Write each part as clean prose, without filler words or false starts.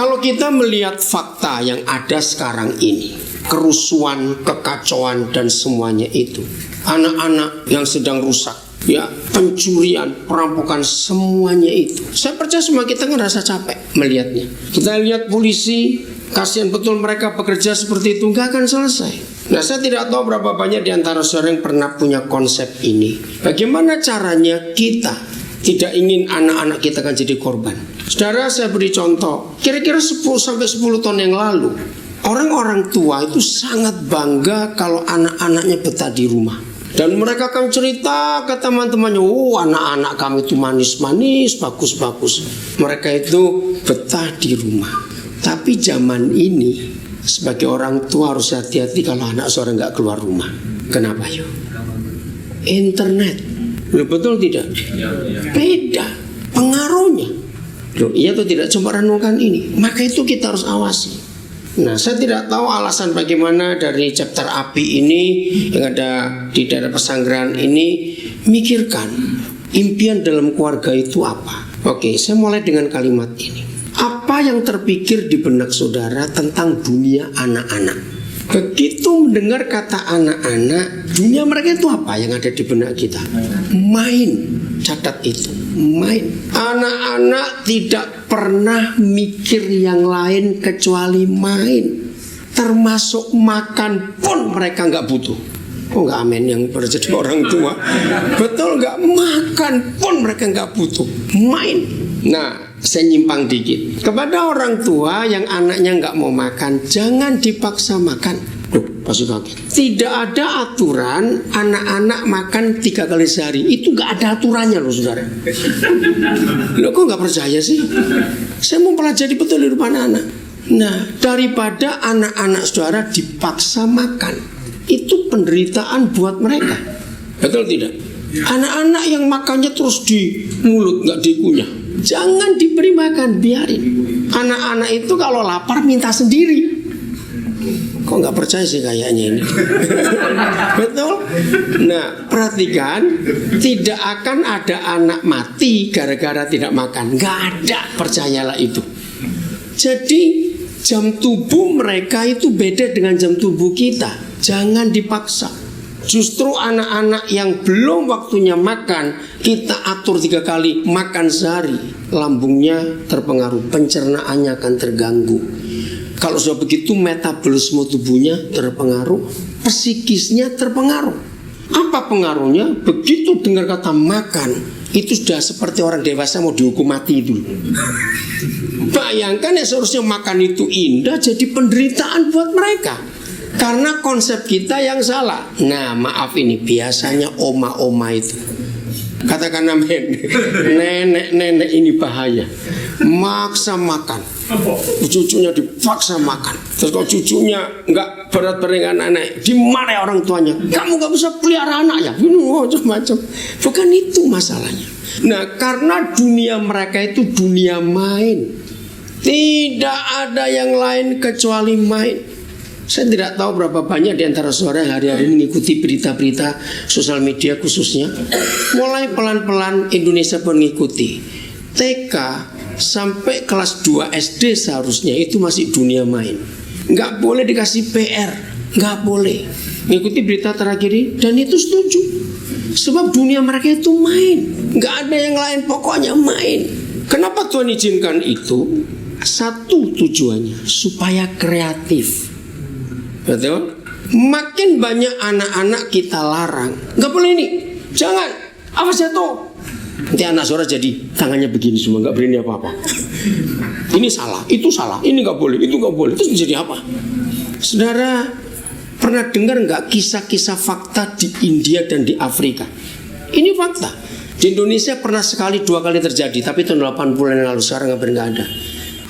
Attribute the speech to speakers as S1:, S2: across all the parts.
S1: Kalau kita melihat fakta yang ada sekarang ini, kerusuhan, kekacauan dan semuanya itu, anak-anak yang sedang rusak, ya, pencurian, perampokan, semuanya itu, saya percaya semua kita ngerasa capek melihatnya. Kita lihat polisi, kasihan betul mereka bekerja seperti itu, nggak akan selesai. Nah, saya tidak tahu berapa banyak di antara saudara yang pernah punya konsep ini. Bagaimana caranya kita tidak ingin anak-anak kita akan jadi korban. Saudara, saya beri contoh. Kira-kira 10-10 tahun yang lalu, orang-orang tua itu sangat bangga kalau anak-anaknya betah di rumah. Dan mereka akan cerita ke teman-temannya, oh, anak-anak kami itu manis-manis, bagus-bagus. Mereka itu betah di rumah. Tapi zaman ini, sebagai orang tua harus hati-hati kalau anak seorang nggak keluar rumah. Kenapa yuk? Internet. Betul tidak? Beda pengaruhnya. Loh, iya atau tidak? Coba renungkan ini. Maka itu kita harus awasi. Nah, saya tidak tahu alasan bagaimana dari chapter api ini yang ada di daerah Pesanggerahan ini mikirkan impian dalam keluarga itu apa. Oke, saya mulai dengan kalimat ini. Apa yang terpikir di benak saudara tentang dunia anak-anak? Begitu mendengar kata anak-anak, dunia mereka itu apa yang ada di benak kita? Main. Catat itu, main. Anak-anak tidak pernah mikir yang lain kecuali main. Termasuk makan pun mereka nggak butuh. Oh, nggak amin yang berjadi orang tua. Betul nggak? Makan pun mereka nggak butuh, main. Nah, saya nyimpang dikit. Kepada orang tua yang anaknya nggak mau makan, jangan dipaksa makan. Loh, pasti kaget. Tidak ada aturan anak-anak makan 3 kali sehari. Itu nggak ada aturannya loh, saudara. Loh, kok nggak percaya sih? Saya mau pelajari betul di rumah anak-anak. Nah, daripada anak-anak saudara dipaksa makan, itu penderitaan buat mereka. Betul tidak? Anak-anak yang makannya terus di mulut, nggak dikunyah, jangan diberi makan, biarin. Anak-anak itu kalau lapar minta sendiri. Kok nggak percaya sih kayaknya ini? Betul? Nah, perhatikan, tidak akan ada anak mati gara-gara tidak makan. Nggak ada, percayalah itu. Jadi jam tubuh mereka itu beda dengan jam tubuh kita. Jangan dipaksa. Justru anak-anak yang belum waktunya makan, kita atur 3 kali makan sehari, lambungnya terpengaruh, pencernaannya akan terganggu. Kalau sudah begitu, metabolisme tubuhnya terpengaruh, psikisnya terpengaruh. Apa pengaruhnya? Begitu dengar kata makan, itu sudah seperti orang dewasa mau dihukum mati itu. Bayangkan ya, seharusnya makan itu indah, jadi penderitaan buat mereka. Karena konsep kita yang salah. Nah, maaf ini biasanya oma-oma itu, katakan amin, nenek-nenek ini bahaya, maksa makan. Cucunya dipaksa makan. Terus kalau cucunya nggak berat-berat anak, dimarahi orang tuanya. Kamu nggak bisa pelihara anak ya? Macam-macam. Bukan itu masalahnya. Nah, karena dunia mereka itu dunia main. Tidak ada yang lain kecuali main. Saya tidak tahu berapa banyak di antara saudara yang hari-hari ini mengikuti berita-berita sosial media khususnya. Mulai pelan-pelan Indonesia pun mengikuti. TK sampai kelas 2 SD seharusnya itu masih dunia main. Nggak boleh dikasih PR, nggak boleh. Mengikuti berita terakhir ini, dan itu setuju. Sebab dunia mereka itu main, nggak ada yang lain, pokoknya main. Kenapa Tuhan izinkan itu? Satu tujuannya, supaya kreatif. Betul? Makin banyak anak-anak kita larang, nggak boleh ini, jangan, apa jatuh. Nanti anak saudara jadi tangannya begini semua, nggak berani apa-apa. Ini salah, itu salah, ini nggak boleh, itu nggak boleh. Terus jadi apa? Saudara pernah dengar nggak kisah-kisah fakta di India dan di Afrika? Ini fakta. Di Indonesia pernah sekali 2 kali terjadi, tapi tahun 80 yang lalu, sekarang nggak ada.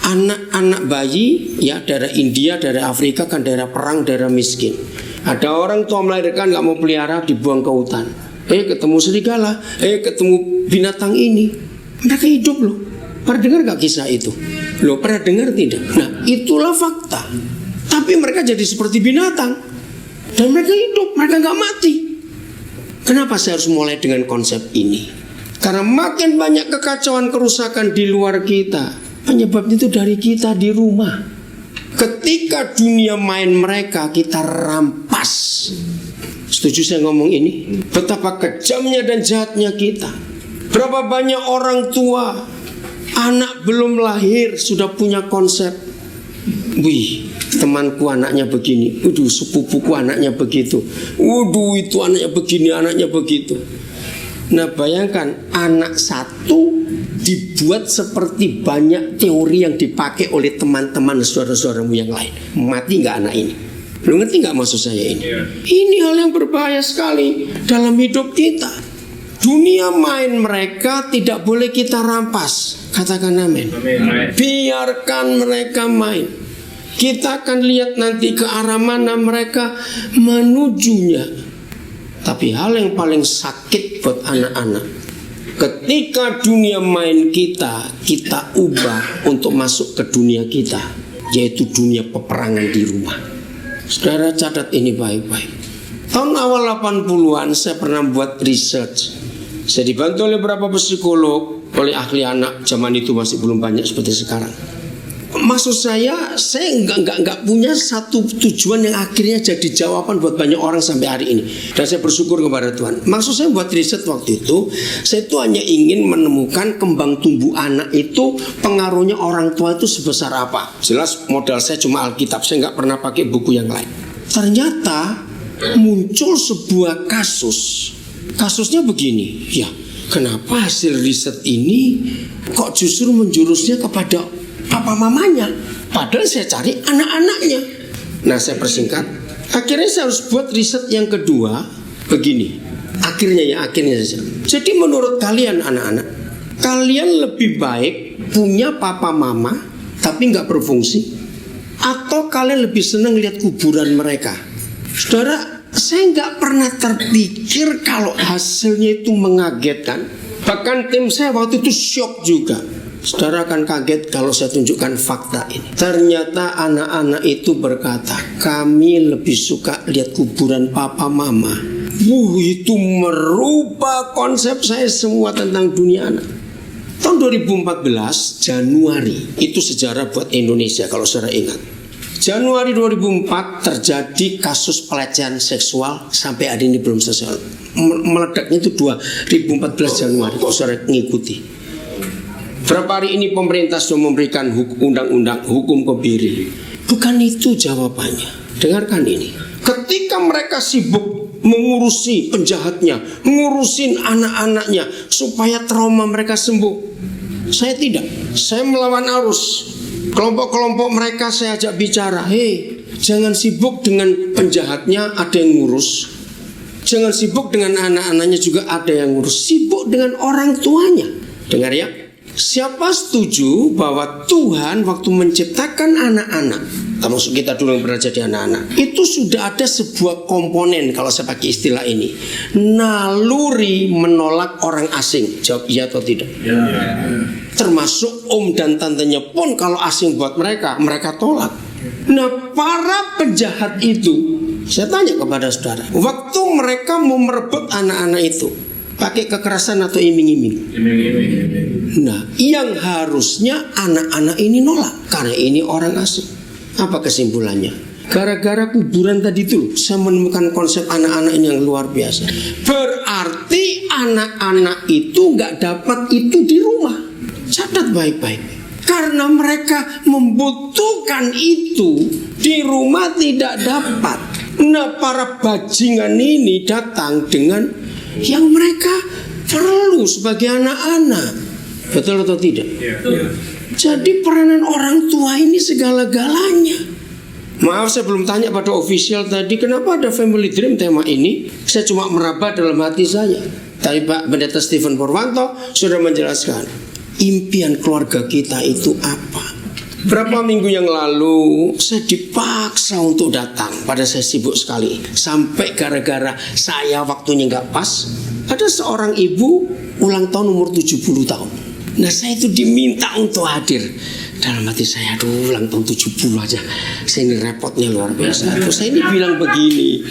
S1: Anak-anak bayi, ya, daerah India, daerah Afrika kan daerah perang, daerah miskin. Ada orang tua melahirkan nggak mau pelihara, dibuang ke hutan. Ketemu serigala, ketemu binatang ini. Mereka hidup loh. Pernah dengar gak kisah itu? Loh, pernah dengar tidak? Nah, itulah fakta. Tapi mereka jadi seperti binatang. Dan mereka hidup, mereka gak mati. Kenapa saya harus mulai dengan konsep ini? Karena makin banyak kekacauan, kerusakan di luar kita, Penyebabnya itu dari kita di rumah. Ketika dunia main mereka, kita rampas. Setuju saya ngomong ini? Betapa kejamnya dan jahatnya kita. Berapa banyak orang tua, anak belum lahir sudah punya konsep, wih, temanku anaknya begini, waduh, sepupuku anaknya begitu, waduh, itu anaknya begini, anaknya begitu. Nah, bayangkan anak satu dibuat seperti banyak teori yang dipakai oleh teman-teman saudara-saudaramu yang lain. Mati nggak anak ini? Lu ngerti nggak maksud saya ini? Ini hal yang berbahaya sekali dalam hidup kita. Dunia main mereka tidak boleh kita rampas. Katakan amin. Biarkan mereka main. Kita akan lihat nanti ke arah mana mereka menujunya. Tapi hal yang paling sakit buat anak-anak, ketika dunia main kita ubah untuk masuk ke dunia kita, yaitu dunia peperangan di rumah. Saudara catat ini baik-baik. Tahun awal 80-an saya pernah buat research. Saya dibantu oleh beberapa psikolog, oleh ahli anak. Zaman itu masih belum banyak seperti sekarang. Maksud saya nggak punya satu tujuan yang akhirnya jadi jawaban buat banyak orang sampai hari ini. Dan saya bersyukur kepada Tuhan. Maksud saya buat riset waktu itu, saya itu hanya ingin menemukan kembang tumbuh anak itu pengaruhnya orang tua itu sebesar apa. Jelas modal saya cuma Alkitab, saya nggak pernah pakai buku yang lain. Ternyata muncul sebuah kasus. Kasusnya begini, ya, kenapa hasil riset ini kok justru menjurusnya kepada papa mamanya, padahal saya cari anak-anaknya. Nah, saya persingkat. Akhirnya saya harus buat riset yang kedua. Begini, akhirnya saja. Jadi menurut kalian anak-anak, kalian lebih baik punya papa mama tapi nggak berfungsi, atau kalian lebih senang lihat kuburan mereka? Saudara, saya nggak pernah terpikir kalau hasilnya itu mengagetkan. Bahkan tim saya waktu itu syok juga. Saudara akan kaget kalau saya tunjukkan fakta ini. Ternyata anak-anak itu berkata, kami lebih suka lihat kuburan papa mama. Itu merubah konsep saya semua tentang dunia anak. Tahun 2014 Januari, itu sejarah buat Indonesia kalau saudara ingat. Januari 2004 terjadi kasus pelecehan seksual sampai hari ini belum selesai. Meledaknya itu 2014 Januari, kalau saudara ngikuti. Berapa hari ini pemerintah sudah memberikan undang-undang hukum kebiri. Bukan itu jawabannya. Dengarkan ini. Ketika mereka sibuk mengurusi penjahatnya, mengurusin anak-anaknya supaya trauma mereka sembuh, saya tidak. Saya melawan arus. Kelompok-kelompok mereka saya ajak bicara. Hei, jangan sibuk dengan penjahatnya, ada yang ngurus. Jangan sibuk dengan anak-anaknya, juga ada yang ngurus. Sibuk dengan orang tuanya. Dengar ya. Siapa setuju bahwa Tuhan waktu menciptakan anak-anak, termasuk kita dulu yang pernah jadi anak-anak, itu sudah ada sebuah komponen, kalau saya pakai istilah ini, naluri menolak orang asing? Jawab iya atau tidak? Ya. Termasuk om dan tantenya pun kalau asing buat mereka, mereka tolak. Nah, para penjahat itu, saya tanya kepada saudara, waktu mereka mau merebut anak-anak itu, pakai kekerasan atau iming-iming? Nah, yang harusnya anak-anak ini nolak karena ini orang asing. Apa kesimpulannya? Gara-gara kuburan tadi itu, saya menemukan konsep anak-anak ini yang luar biasa. Berarti anak-anak itu gak dapat itu di rumah. Catat baik-baik. Karena mereka membutuhkan itu, di rumah tidak dapat. Nah, para bajingan ini datang dengan yang mereka perlu sebagai anak-anak. Betul atau tidak? Jadi peranan orang tua ini segala-galanya. Maaf, saya belum tanya pada official tadi, kenapa ada family dream tema ini. Saya cuma meraba dalam hati saya. Tapi Pak Pendeta Stephen Purwanto sudah menjelaskan impian keluarga kita itu apa. Berapa minggu yang lalu saya dipaksa untuk datang, pada saya sibuk sekali. Sampai gara-gara saya waktunya gak pas, ada seorang ibu ulang tahun umur 70 tahun. Nah, saya itu diminta untuk hadir. Dalam hati saya, aduh, ulang tahun 70 aja, saya ini repotnya luar biasa. Terus saya ini bilang begini,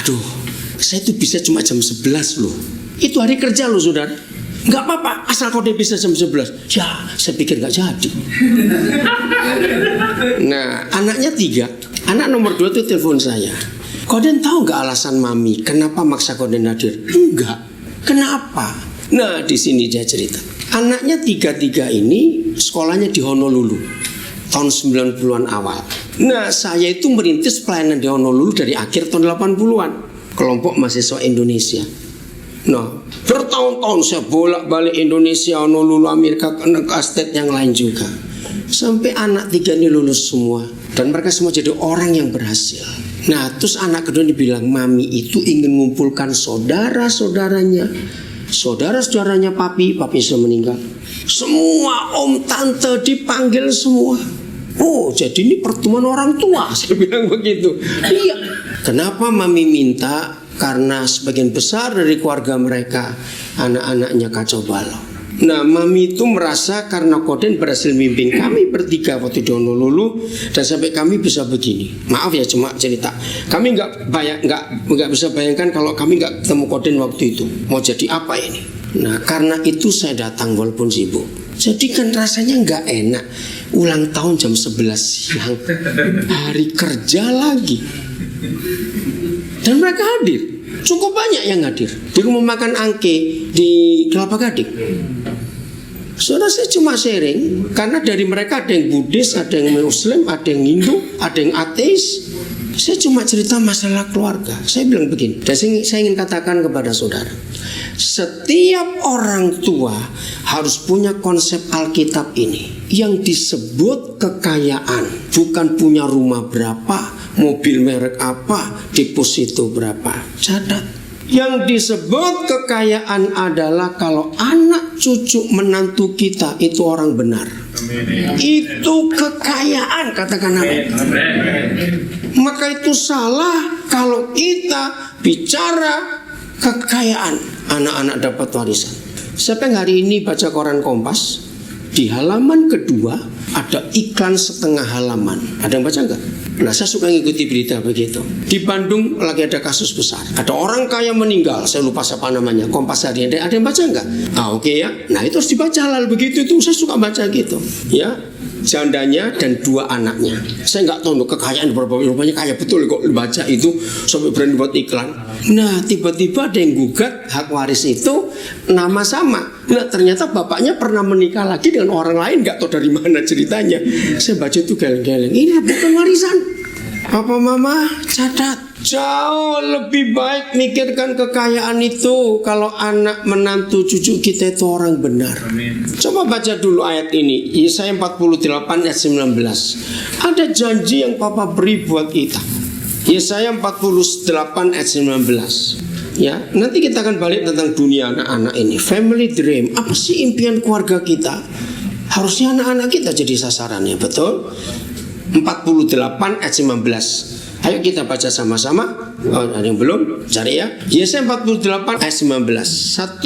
S1: aduh, saya itu bisa cuma jam 11 loh. Itu hari kerja loh saudara. Nggak apa-apa, asal kode bisa jam 11. Ya, saya pikir nggak jadi. Nah, anaknya 3. Anak nomor 2 itu telepon saya. Koden tahu nggak alasan mami kenapa maksa Koden hadir? Enggak. Kenapa? Nah, di sini dia cerita. Anaknya 3 ini sekolahnya di Honolulu tahun 90-an awal. Nah, saya itu merintis pelayanan di Honolulu dari akhir tahun 80-an. Kelompok mahasiswa Indonesia. Nah, bertahun-tahun saya bolak-balik Indonesia, Honolulu, Amerika, ke state yang lain juga. Sampai anak 3 ini lulus semua. Dan mereka semua jadi orang yang berhasil. Nah, terus anak kedua ini bilang, mami itu ingin mengumpulkan saudara-saudaranya. Saudara-saudaranya papi sudah meninggal. Semua om, tante dipanggil semua. Oh, jadi ini pertemuan orang tua. Saya bilang begitu. Iya. Kenapa mami minta? Karena sebagian besar dari keluarga mereka anak-anaknya kacau balau. Nah, mami itu merasa karena Koden berhasil mimpin kami bertiga waktu di Honolulu dan sampai kami bisa begini. Maaf ya, cuma cerita. Kami nggak bisa bayangkan kalau kami nggak ketemu Koden waktu itu. Mau jadi apa ini? Nah, karena itu saya datang walaupun sibuk. Jadi kan rasanya nggak enak. Ulang tahun jam 11 siang, hari kerja lagi. Dan mereka hadir. Cukup banyak yang hadir. Di rumah makan Angke di Kelapa Gading. Saudara, saya cuma sharing karena dari mereka ada yang Buddhis, ada yang Muslim, ada yang Hindu, ada yang ateis. Saya cuma cerita masalah keluarga. Saya bilang begini, dan saya ingin katakan kepada saudara, setiap orang tua harus punya konsep Alkitab ini. Yang disebut kekayaan bukan punya rumah berapa, mobil merek apa, deposito berapa. Catat. Yang disebut kekayaan adalah kalau anak cucu menantu kita itu orang benar. Amen. Itu kekayaan, katakan amin. Maka itu salah kalau kita bicara kekayaan. Anak-anak dapat warisan. Siapa yang hari ini baca koran Kompas? Di halaman kedua ada iklan setengah halaman. Ada yang baca enggak? Nah, saya suka ngikuti berita begitu. Di Bandung lagi ada kasus besar. Ada orang kaya meninggal. Saya lupa siapa namanya. Kompas hari ini. Ada yang baca enggak? Oke ya. Nah, itu harus dibaca hal begitu itu. Saya suka baca gitu. Ya. Jandanya dan 2 anaknya. Saya nggak tahu kekayaan berapa, rupanya kaya betul kok baca itu sampai berani buat iklan. Nah, tiba-tiba ada yang gugat hak waris itu nama sama. Nah, ternyata bapaknya pernah menikah lagi dengan orang lain, nggak tahu dari mana ceritanya. Saya baca itu geleng-geleng. Ini bukan warisan. Papa mama catat. Jauh lebih baik mikirkan kekayaan itu kalau anak menantu cucu kita itu orang benar. Amin. Coba baca dulu ayat ini, Yesaya 48 ayat 19. Ada janji yang Papa beri buat kita. Yesaya 48 ayat 19. Ya, nanti kita akan balik tentang dunia anak-anak ini. Family dream, apa sih impian keluarga kita? Harusnya anak-anak kita jadi sasarannya, betul? 48 ayat 19. Ayo kita baca sama-sama. Oh, ada yang belum? Cari ya. Yesaya 48 ayat 19. 1,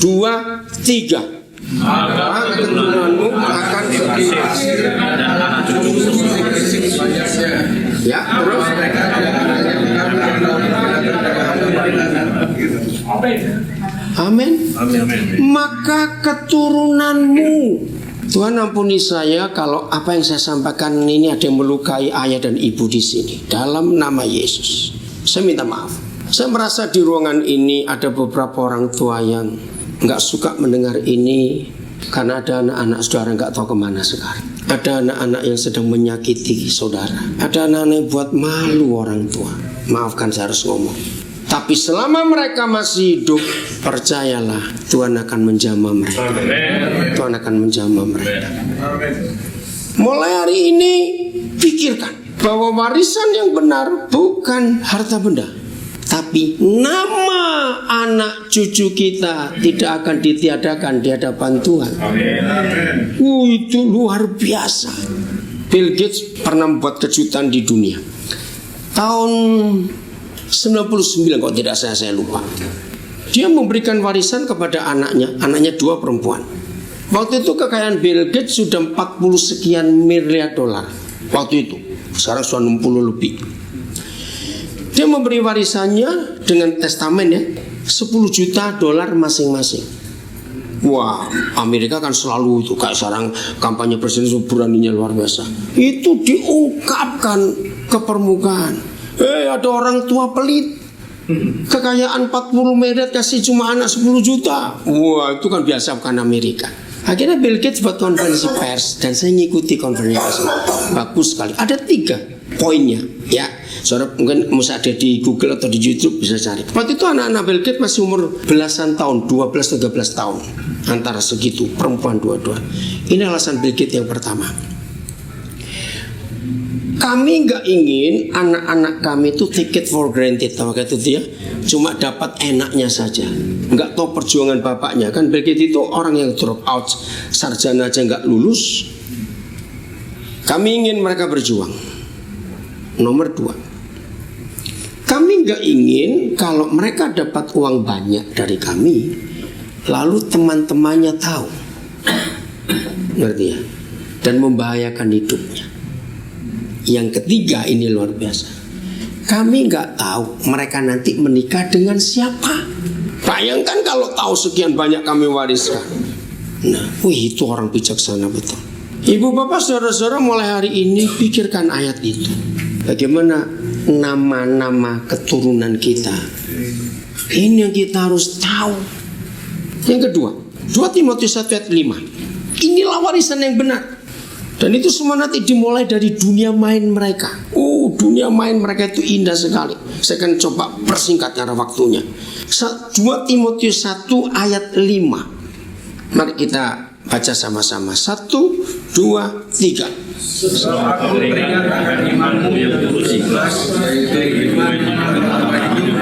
S1: 2, 3. Maka keturunanmu akan berdikasih dan ya, terus. Amin. Maka keturunanmu. Tuhan ampuni saya kalau apa yang saya sampaikan ini ada yang melukai ayah dan ibu di sini. Dalam nama Yesus, saya minta maaf. Saya merasa di ruangan ini ada beberapa orang tua yang nggak suka mendengar ini karena ada anak-anak saudara nggak tahu kemana sekarang. Ada anak-anak yang sedang menyakiti saudara. Ada anak-anak yang buat malu orang tua. Maafkan saya harus ngomong. Tapi selama mereka masih hidup, percayalah Tuhan akan menjamah mereka. Tuhan akan menjamah mereka. Mulai hari ini pikirkan bahwa warisan yang benar bukan harta benda, tapi nama anak cucu kita tidak akan ditiadakan di hadapan Tuhan. Itu luar biasa. Bill Gates pernah membuat kejutan di dunia. Tahun 99 kalau tidak saya lupa. Dia memberikan warisan kepada anaknya 2 perempuan. Waktu itu kekayaan Bill Gates sudah 40 sekian miliar dolar. Waktu itu, sekarang sudah 60 lebih. Dia memberi warisannya dengan testamen ya, 10 juta dolar masing-masing. Wah, Amerika kan selalu itu kayak sekarang kampanye presiden itu beraninya luar biasa. Itu diungkapkan ke permukaan. Ada orang tua pelit, kekayaan 40 miliar kasih cuma anak 10 juta. Wah, itu kan biasa bukan Amerika. Akhirnya Bill Gates buat konferensi pers dan saya ngikuti konferensi pers. Bagus sekali. Ada 3 poinnya, ya. Saudara mungkin bisa ada di Google atau di YouTube bisa cari. Waktu itu anak-anak Bill Gates masih umur belasan tahun, 12-13 tahun, antara segitu, perempuan dua-dua. Ini alasan Bill Gates yang pertama. Kami nggak ingin anak-anak kami itu take it for granted, tahu itu dia, cuma dapat enaknya saja, nggak tahu perjuangan bapaknya. Kan Bill Gates itu orang yang drop out, sarjana aja nggak lulus. Kami ingin mereka berjuang. Nomor 2, kami nggak ingin kalau mereka dapat uang banyak dari kami, lalu teman-temannya tahu, ngerti ya, dan membahayakan hidupnya. Yang ketiga ini luar biasa. Kami nggak tahu mereka nanti menikah dengan siapa. Bayangkan kalau tahu sekian banyak kami wariskan. Nah, itu orang bijaksana betul. Ibu bapak saudara-saudara mulai hari ini pikirkan ayat itu. Bagaimana nama-nama keturunan kita. Ini yang kita harus tahu. Yang kedua, 2 Timotius 1 ayat 5. Inilah warisan yang benar. Dan itu semua nanti dimulai dari dunia main mereka. Dunia main mereka itu indah sekali. Saya akan coba persingkat karena waktunya. 2 Timotius 1 ayat 5. Mari kita baca sama-sama. 1, 2, 3.
S2: Setelah aku berikan akan imanmu yang tulus ikhlas, yaitu iman hidup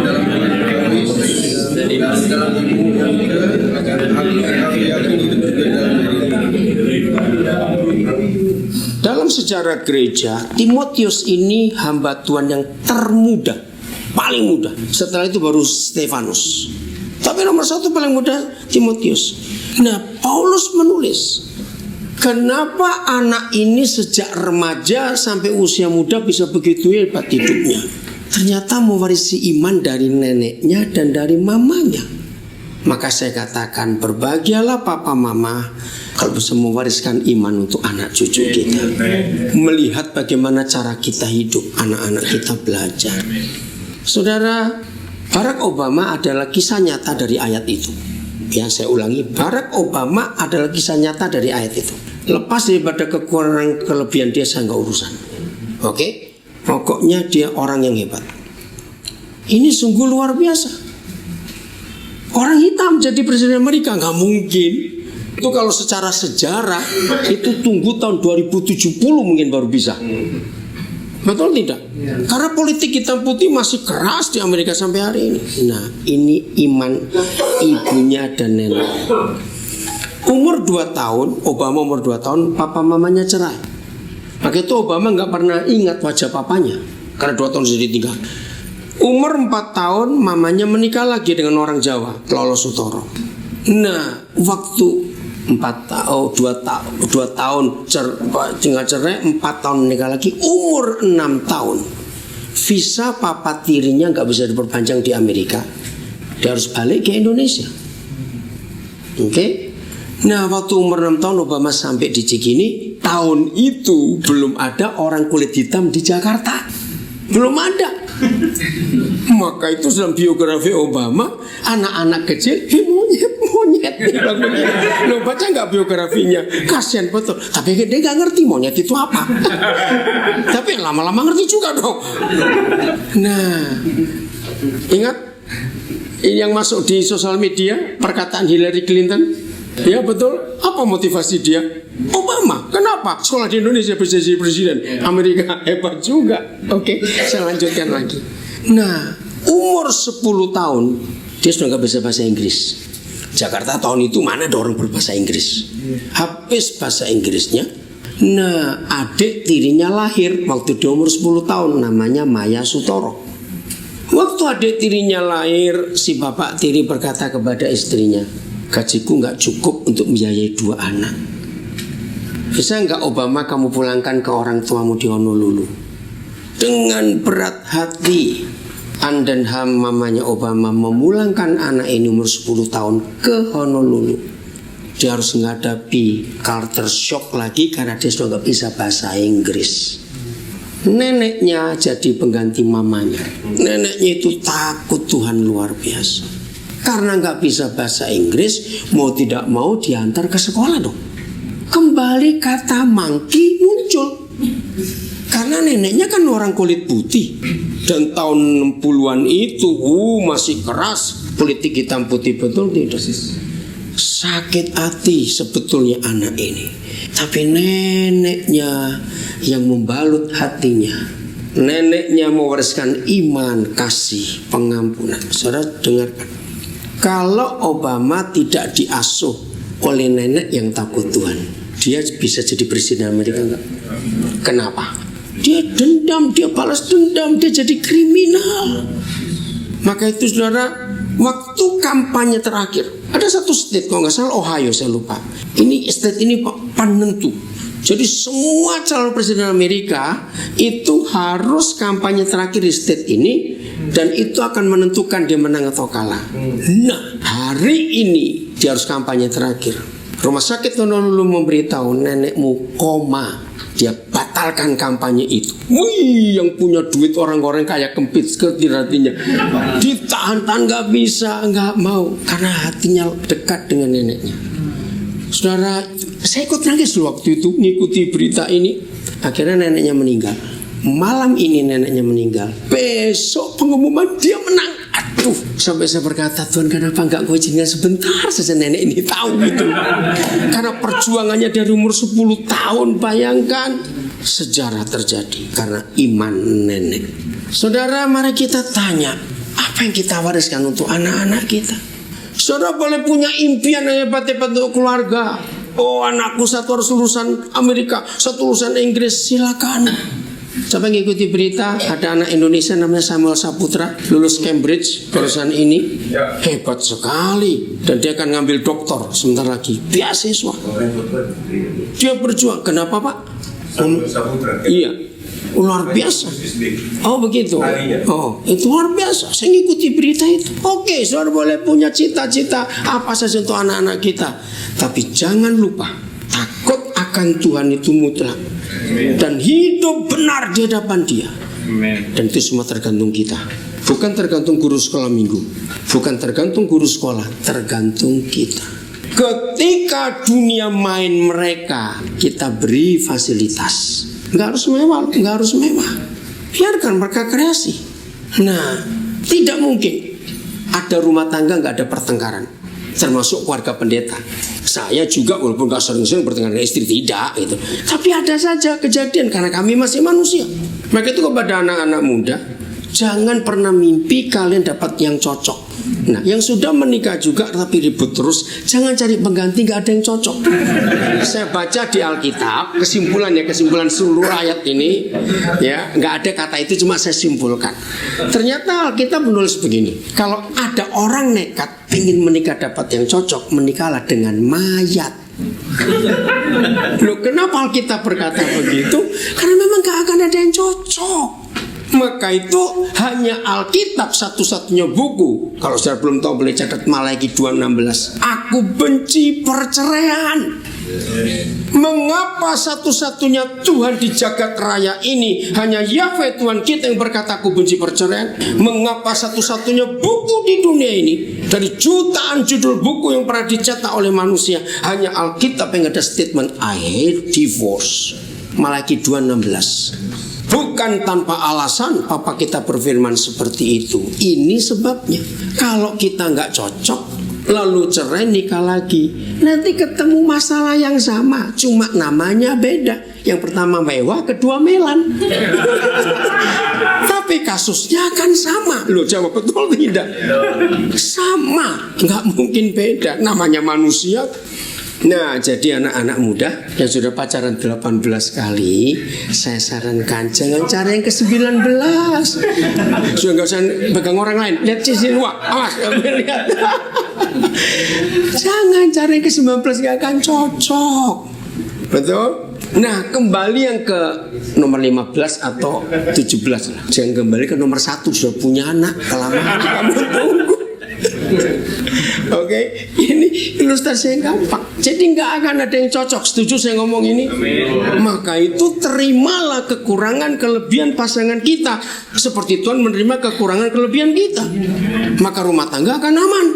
S2: dalam dan iman dalam ilmu yang mudah, agar aku yakin hidup juga dalam
S1: Dalam sejarah gereja, Timotius ini hamba Tuhan yang termuda, paling muda. Setelah itu baru Stefanus. Tapi nomor 1 paling muda Timotius. Nah, Paulus menulis, kenapa anak ini sejak remaja sampai usia muda bisa begitu hebat hidupnya? Ternyata mewarisi iman dari neneknya dan dari mamanya. Maka saya katakan, berbahagialah papa mama kalau bisa mewariskan iman untuk anak cucu kita. Melihat bagaimana cara kita hidup, anak-anak kita belajar. Saudara, Barack Obama adalah kisah nyata dari ayat itu. Ya, saya ulangi, Barack Obama adalah kisah nyata dari ayat itu. Lepas daripada kekurangan kelebihan dia, saya nggak urusan. Oke? Pokoknya dia orang yang hebat. Ini sungguh luar biasa. Orang hitam jadi presiden Amerika, nggak mungkin. Itu kalau secara sejarah itu tunggu tahun 2070 mungkin baru bisa. Betul tidak? Karena politik hitam putih masih keras di Amerika sampai hari ini. Nah, ini iman ibunya dan nenek. Umur 2 tahun, Obama umur 2 tahun, papa mamanya cerai. Maka itu Obama nggak pernah ingat wajah papanya, karena 2 tahun sudah ditinggal. Umur 4 tahun, mamanya menikah lagi dengan orang Jawa, Lolo Sutoro. Nah, waktu 2 tahun tinggal cerai, 4 tahun menikah lagi, umur 6 tahun. Visa papa tirinya nggak bisa diperpanjang di Amerika. Dia harus balik ke Indonesia. Oke? Nah, waktu umur 6 tahun Obama sampai di Cikini. Tahun itu belum ada orang kulit hitam di Jakarta. Belum ada. Maka itu dalam biografi Obama, anak-anak kecil, monyet. Lo baca nggak biografinya? Kasian betul. Tapi dia nggak ngerti monyet itu apa. Tapi lama-lama ngerti juga dong. Nah, ingat yang masuk di sosial media perkataan Hillary Clinton. Ya betul. Apa motivasi dia? Obama. Kenapa? Sekolah di Indonesia bisa jadi presiden Amerika, hebat juga. Oke, saya lanjutkan lagi. Nah, umur 10 tahun dia sudah gak bisa bahasa Inggris. Jakarta tahun itu mana ada orang berbahasa Inggris. Habis bahasa Inggrisnya. Nah, adik tirinya lahir waktu dia umur 10 tahun, namanya Maya Sutoro. Waktu adik tirinya lahir, si bapak tiri berkata kepada istrinya, gajiku gak cukup untuk membiayai 2 anak. Bisa gak Obama kamu pulangkan ke orang tuamu di Honolulu? Dengan berat hati, Andenham mamanya Obama memulangkan anak ini umur 10 tahun ke Honolulu. dia harus menghadapi culture shock lagi karena dia sudah nggak bisa bahasa Inggris. Neneknya jadi pengganti mamanya. Neneknya itu takut Tuhan luar biasa. Karena nggak bisa bahasa Inggris, mau tidak mau diantar ke sekolah dong. Kembali kata monkey muncul. Karena neneknya kan orang kulit putih. Dan tahun 60-an itu masih keras. Politik hitam putih betul tidak? Sakit hati sebetulnya anak ini. Tapi neneknya yang membalut hatinya. Neneknya mewariskan iman, kasih, pengampunan. Saudara dengarkan. Kalau Obama tidak diasuh oleh nenek yang takut Tuhan, dia bisa jadi presiden Amerika enggak? Kenapa? Dia dendam, dia balas dendam, dia jadi kriminal. Maka itu saudara, waktu kampanye terakhir ada satu state, kalau nggak salah Ohio, saya lupa. Ini state ini penentu. Jadi semua calon presiden Amerika itu harus kampanye terakhir di state ini, dan itu akan menentukan dia menang atau kalah. Nah, hari ini dia harus kampanye terakhir. Rumah sakit Honolulu memberitahu nenekmu koma. Dia batalkan kampanye itu. Wih, yang punya duit orang-orang kaya kempit seperti hatinya. Ditahan-tahan nggak bisa, nggak mau karena hatinya dekat dengan neneknya. Saudara, saya ikut nangis waktu itu ngikuti berita ini. Akhirnya neneknya meninggal. Malam ini neneknya meninggal. Besok pengumuman dia menang. Aduh, sampai saya berkata, Tuhan kenapa enggak kau izinkan sebentar saja nenek ini tahu gitu. Karena perjuangannya dari umur 10 tahun, bayangkan. Sejarah terjadi karena iman nenek. Saudara, mari kita tanya, apa yang kita wariskan untuk anak-anak kita? Saudara boleh punya impian yang hebat-hebat untuk keluarga. Oh, anakku satu harus lulusan Amerika, satu lulusan Inggris, silakan. Coba ngikuti berita, ada anak Indonesia namanya Samuel Saputra, lulus Cambridge perusahaan ini, hebat sekali, dan dia akan ngambil doktor sebentar lagi, beasiswa. Dia berjuang, kenapa Pak? Iya, luar biasa. Oh begitu. Oh itu luar biasa. Saya ngikuti berita itu. Oke, saudara boleh punya cita-cita apa saja untuk anak-anak kita, tapi jangan lupa takut akan Tuhan itu mutlak. Dan hidup benar di hadapan Dia. Dan itu semua tergantung kita. Bukan tergantung guru sekolah minggu, bukan tergantung guru sekolah, tergantung kita. Ketika dunia main mereka, kita beri fasilitas. Nggak harus mewah, nggak harus mewah. Biarkan mereka kreasi. Nah, tidak mungkin ada rumah tangga nggak ada pertengkaran, termasuk keluarga pendeta. Saya juga walaupun gak sering-sering bertengkar dengan istri, tidak gitu. Tapi ada saja kejadian karena kami masih manusia. Maka itu kepada anak-anak muda, jangan pernah mimpi kalian dapat yang cocok. Nah, yang sudah menikah juga tapi ribut terus, jangan cari pengganti, gak ada yang cocok. Saya baca di Alkitab, kesimpulan seluruh ayat ini, ya, gak ada kata itu, cuma saya simpulkan. Ternyata Alkitab menulis begini, kalau ada orang nekat ingin menikah dapat yang cocok, menikahlah dengan mayat. Loh, kenapa Alkitab berkata begitu? Karena memang gak akan ada yang cocok. Maka itu hanya Alkitab satu-satunya buku. Kalau saya belum tahu boleh catat Malaki 2:16. Aku benci perceraian. Mengapa satu-satunya Tuhan di jagat raya ini hanya Yahweh Tuhan kita yang berkata aku benci perceraian? Mengapa satu-satunya buku di dunia ini dari jutaan judul buku yang pernah dicetak oleh manusia hanya Alkitab yang ada statement I hate divorce? Malaki 2:16. Bukan tanpa alasan Papa kita berfirman seperti itu. Ini sebabnya. Kalau kita nggak cocok, lalu cerai nikah lagi, nanti ketemu masalah yang sama, cuma namanya beda. Yang pertama mewah, kedua melan. Tapi kasusnya akan sama. Loh, jawab betul tidak? Sama, nggak mungkin beda. Namanya manusia. Nah, jadi anak-anak muda yang sudah pacaran 18 kali, saya sarankan jangan cari yang ke-19. Sudah nggak usah pegang orang lain. Lihat sisi luar, awas, lihat. Jangan cari yang ke-19, nggak akan cocok. Betul? Nah, kembali yang ke nomor 15 atau 17 lah. Jangan kembali ke nomor 1, sudah punya anak, kelamaan kamu tunggu. Oke, ini ilustrasi yang gampang. Jadi nggak akan ada yang cocok. Setuju saya ngomong ini? Maka itu terimalah kekurangan kelebihan pasangan kita, seperti Tuhan menerima kekurangan kelebihan kita. Maka rumah tangga akan aman.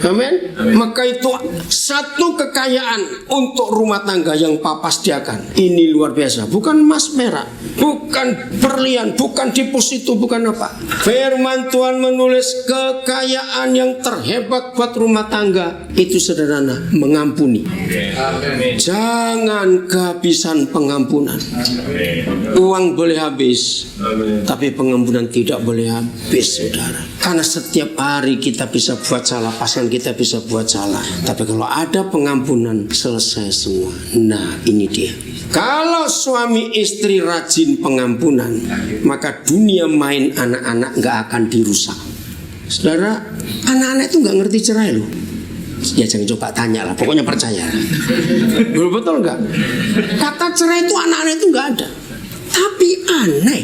S1: Amin. Maka itu satu kekayaan untuk rumah tangga yang Papa sediakan. Ini luar biasa. Bukan emas merah, bukan berlian, bukan deposito, bukan apa. Firman Tuhan menulis kekayaan yang terhebat buat rumah tangga itu sederhana, mengampuni. Jangan kehabisan pengampunan. Uang boleh habis, tapi pengampunan tidak boleh habis, saudara. Karena setiap hari kita bisa buat salah, pasangan kita bisa buat salah. Tapi kalau ada pengampunan, selesai semua. Nah, ini dia. Kalau suami istri rajin pengampunan, maka dunia main anak-anak gak akan dirusak. Saudara, anak-anak itu gak ngerti cerai loh. Ya jangan coba tanya lah, pokoknya percaya. Betul gak? Kata cerai itu anak-anak itu gak ada. Tapi aneh,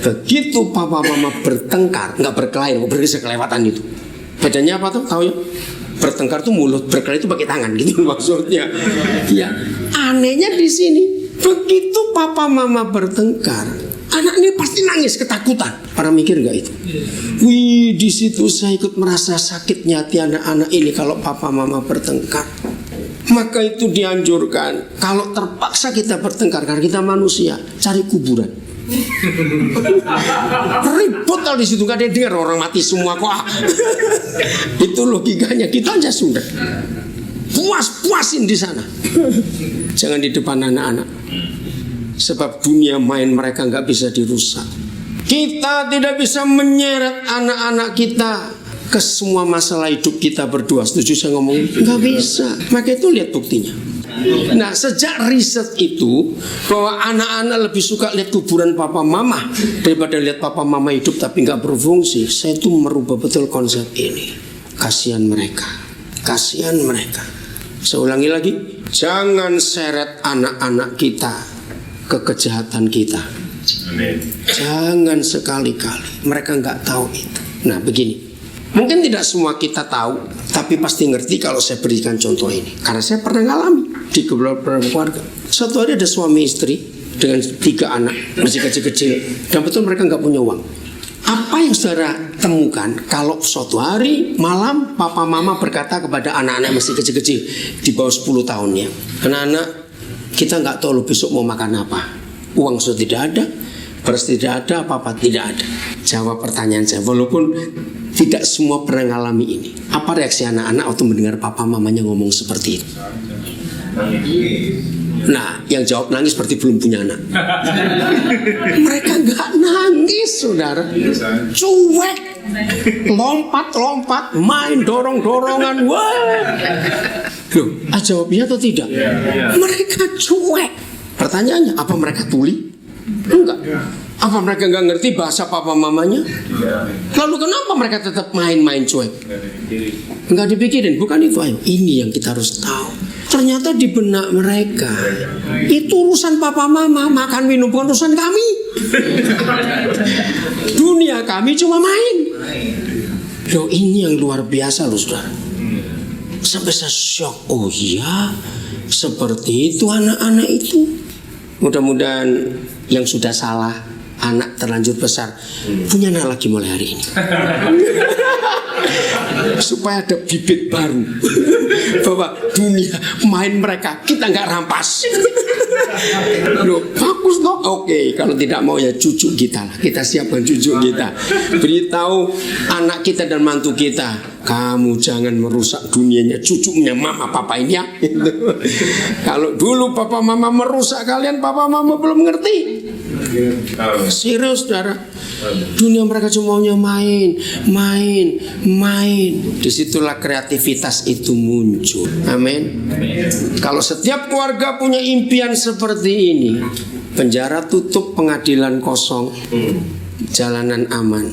S1: begitu papa mama bertengkar, nggak berkelahi, berkelewatan itu. Bedanya apa tuh? Tahu ya? Bertengkar tuh mulut, berkelahi itu pakai tangan gitu maksudnya. Ya, anehnya di sini, begitu papa mama bertengkar, anak ini pasti nangis ketakutan. Pernah mikir nggak itu? Wih, di situ saya ikut merasa sakitnya hati anak-anak ini kalau papa mama bertengkar. Maka itu dianjurkan, kalau terpaksa kita bertengkar karena kita manusia, cari kuburan. Ribut kalau di situ gak ada yang dengar, orang mati semua kok. Itu logikanya, kita aja sudah puas-puasin di sana. Jangan di depan anak-anak. Sebab dunia main mereka gak bisa dirusak. Kita tidak bisa menyeret anak-anak kita ke semua masalah hidup kita berdua. Setuju saya ngomongin? Gak bisa. Maka itu lihat buktinya. Nah, sejak riset itu bahwa anak-anak lebih suka lihat kuburan papa mama daripada lihat papa mama hidup tapi nggak berfungsi, saya itu merubah betul konsep ini. Kasihan mereka, kasihan mereka. Saya ulangi lagi, jangan seret anak-anak kita ke kejahatan kita. Amin. Jangan sekali-kali, mereka nggak tahu itu. Nah begini, mungkin tidak semua kita tahu, tapi pasti ngerti kalau saya berikan contoh ini. Karena saya pernah ngalami di beberapa keluarga. Suatu hari ada suami istri dengan 3 anak masih kecil-kecil, dan betul mereka nggak punya uang. Apa yang saudara temukan kalau suatu hari malam papa mama berkata kepada anak-anak masih kecil-kecil di bawah 10 tahun ya, anak-anak, kita nggak tahu lo besok mau makan apa. Uang sudah tidak ada, beras tidak ada, apa-apa tidak ada. Jawab pertanyaan saya, walaupun tidak semua pernah ngalami ini. Apa reaksi anak-anak waktu mendengar papa mamanya ngomong seperti itu? Nah, yang jawab nangis seperti belum punya anak. Mereka gak nangis, saudara. Cuek, lompat-lompat, main dorong-dorongan. Wah, loh, jawabnya atau tidak? Mereka cuek. Pertanyaannya, apa mereka tuli? Enggak. Apa mereka nggak ngerti bahasa papa mamanya? Lalu kenapa mereka tetap main-main cuek? Nggak dipikirin, bukan itu. Ayo, ini yang kita harus tahu. Ternyata di benak mereka itu urusan papa mama, makan minum bukan urusan kami. Dunia kami cuma main. Loh, ini yang luar biasa loh, saudara. Sampai saya shock. Oh iya, seperti itu anak-anak itu. Mudah-mudahan yang sudah salah, anak terlanjur besar, punya anak lagi mulai hari ini. Supaya ada bibit baru bahwa dunia main mereka, kita nggak rampas. Loh, bagus dong. Oke, kalau tidak mau ya cucu kita lah. Kita siapkan cucu kita. Beritahu anak kita dan mantu kita, kamu jangan merusak dunianya cucunya mama papa ini ya. Kalau dulu papa mama merusak kalian, papa mama belum ngerti. Serius, saudara. Dunia mereka cuma maunya main. Disitulah kreativitas itu muncul. Amin. Kalau setiap keluarga punya impian seperti ini, penjara tutup, pengadilan kosong, jalanan aman,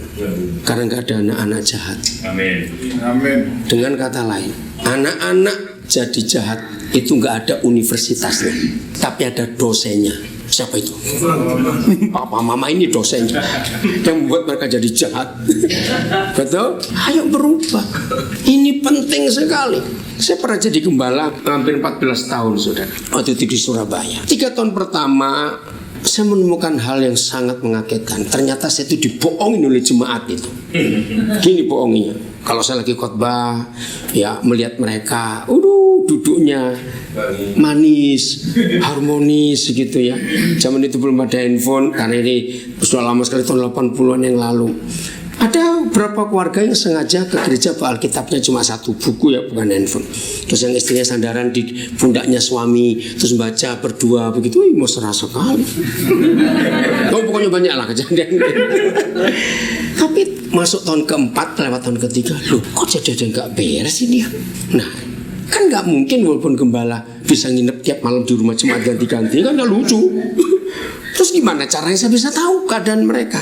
S1: karena nggak ada anak-anak jahat. Amin. Dengan kata lain, anak-anak jadi jahat itu nggak ada universitasnya, tapi ada dosennya. Siapa itu? Papa mama ini dosennya yang membuat mereka jadi jahat. Betul? Ayo berubah. Ini penting sekali. Saya pernah jadi gembala hampir 14 tahun, saudara. Waktu itu di Surabaya. 3 tahun pertama saya menemukan hal yang sangat mengagetkan. Ternyata saya itu dibohongin oleh jemaat itu. Gini bohongnya. Kalau saya lagi khotbah, ya melihat mereka, duduknya manis, harmonis gitu ya. Zaman itu belum ada handphone, karena ini sudah lama sekali, tahun 80-an yang lalu. Ada beberapa keluarga yang sengaja ke gereja bawa Alkitabnya cuma 1 buku ya, bukan handphone. Terus yang istrinya sandaran di pundaknya suami, terus baca berdua begitu, mesra sekali. Pokoknya banyak lah kejadian. Tapi masuk tahun keempat, lewat tahun ketiga, loh kok jadi ada yang gak beres ini ya? Nah, kan gak mungkin walaupun gembala bisa nginep tiap malam di rumah jemaat ganti-ganti, kan gak lucu. Terus gimana caranya saya bisa tahu keadaan mereka?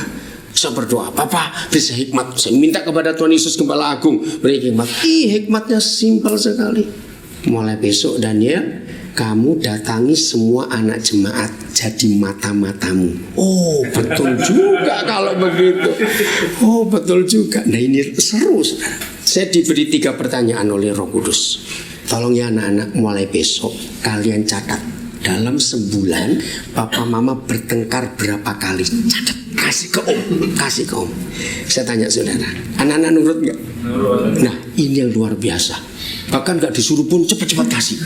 S1: Saya berdoa, Papa bisa hikmat. Saya minta kepada Tuhan Yesus Gembala Agung beri hikmat. Hikmatnya simpel sekali. Mulai besok Daniel, kamu datangi semua anak jemaat jadi mata-matamu. Oh betul juga kalau begitu. Oh betul juga. Nah ini seru, saudara. Saya diberi 3 pertanyaan oleh Roh Kudus. Tolong ya anak-anak, mulai besok kalian catat. Dalam sebulan papa mama bertengkar berapa kali? Catat, kasih ke om. Saya tanya saudara, anak-anak nurut gak? Nah ini yang luar biasa. Bahkan gak disuruh pun cepat-cepat kasih.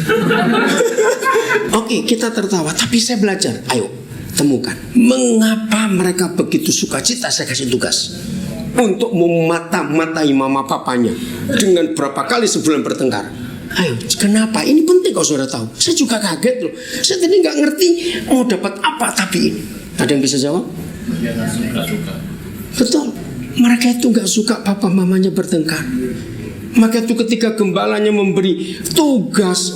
S1: Oke, kita tertawa, tapi saya belajar. Ayo temukan mengapa mereka begitu sukacita. Saya kasih tugas untuk memata-matai mama papanya dengan berapa kali sebulan bertengkar. Ayo, kenapa? Ini penting kalau saudara tahu. Saya juga kaget loh. Saya tadi nggak ngerti mau dapat apa, tapi ini. Ada yang bisa jawab? Betul. Mereka itu nggak suka papa mamanya bertengkar. Maka itu ketika gembalanya memberi tugas,